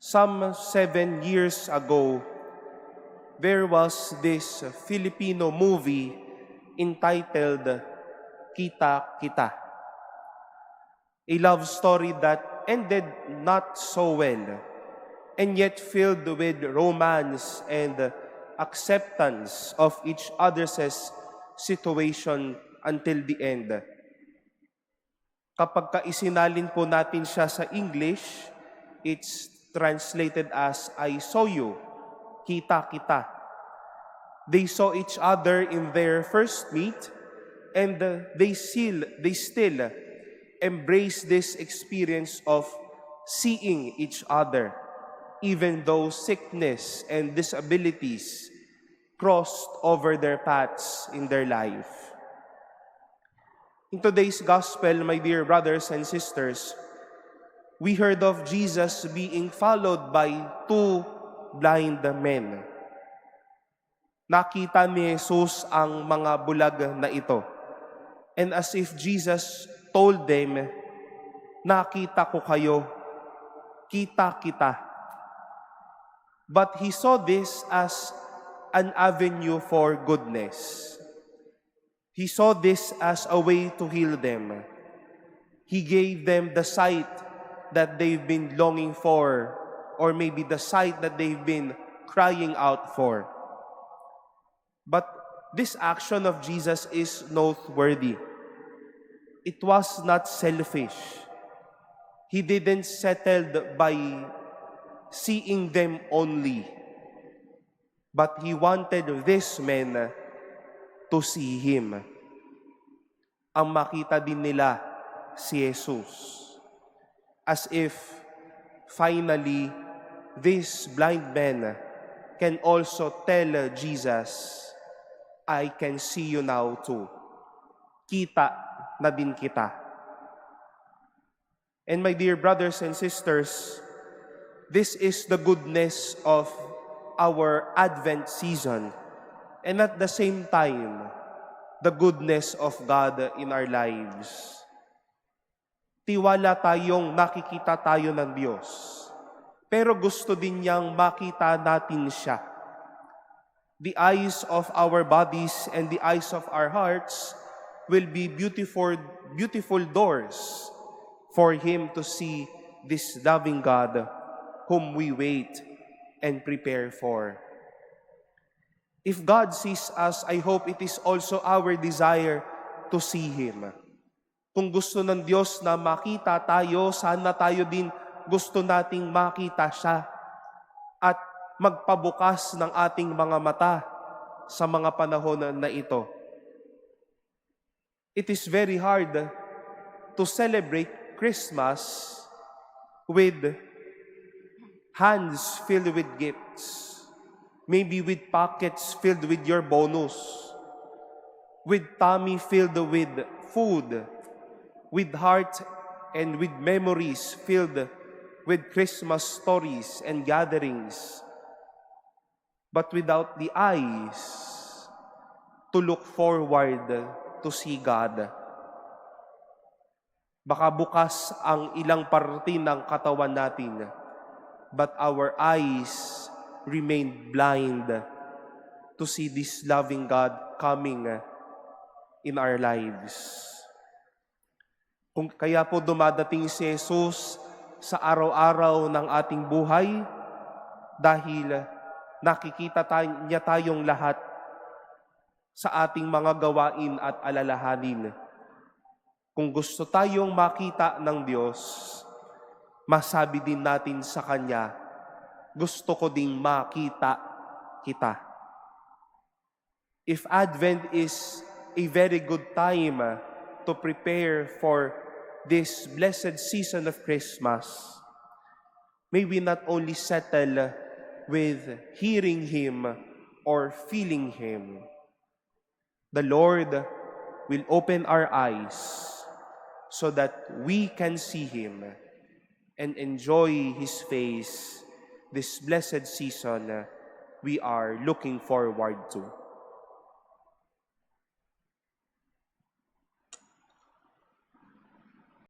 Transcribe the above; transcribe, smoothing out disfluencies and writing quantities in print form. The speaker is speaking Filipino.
Some 7 years ago, there was this Filipino movie entitled Kita Kita, a love story that ended not so well, and yet filled with romance and acceptance of each other's situation until the end. Kapag isinalin po natin siya sa English, it's translated as I saw you, kita kita. They saw each other in their first meet, and they still embrace this experience of seeing each other, even though sickness and disabilities crossed over their paths in their life. In today's gospel, my dear brothers and sisters, we heard of Jesus being followed by two blind men. Nakita ni Jesus ang mga bulag na ito. And as if Jesus told them, nakita ko kayo, kita kita. But he saw this as an avenue for goodness. He saw this as a way to heal them. He gave them the sight that they've been longing for, or maybe the sight that they've been crying out for. But this action of Jesus is noteworthy. It was not selfish. He didn't settle by seeing them only, but he wanted these men to see him. Ang makita din nila si Jesus. As if, finally, these blind men can also tell Jesus, I can see you now too. Kita na din kita. And my dear brothers and sisters, this is the goodness of our Advent season, and at the same time, the goodness of God in our lives. Tiwala tayong nakikita tayo ng Diyos, pero gusto din niyang makita natin siya. The eyes of our bodies and the eyes of our hearts will be beautiful doors for Him to see this loving God whom we wait and prepare for. If God sees us, I hope it is also our desire to see Him. Kung gusto ng Diyos na makita tayo, sana tayo din gusto nating makita siya at magpabukas ng ating mga mata sa mga panahon na ito. It is very hard to celebrate Christmas with hands filled with gifts, maybe with pockets filled with your bonus, with tummy filled with food, with heart and with memories filled with Christmas stories and gatherings, but without the eyes to look forward to see God. Baka bukas ang ilang parte ng katawan natin, but our eyes remain blind to see this loving God coming in our lives. Kung kaya po dumadating si Jesus sa araw-araw ng ating buhay, dahil nakikita niya tayong lahat sa ating mga gawain at alalahanin. Kung gusto tayong makita ng Diyos, masabi din natin sa Kanya, gusto ko ding makita kita. If Advent is a very good time to prepare for this blessed season of Christmas, may we not only settle with hearing Him or feeling Him. The Lord will open our eyes so that we can see Him and enjoy His face this blessed season we are looking forward to.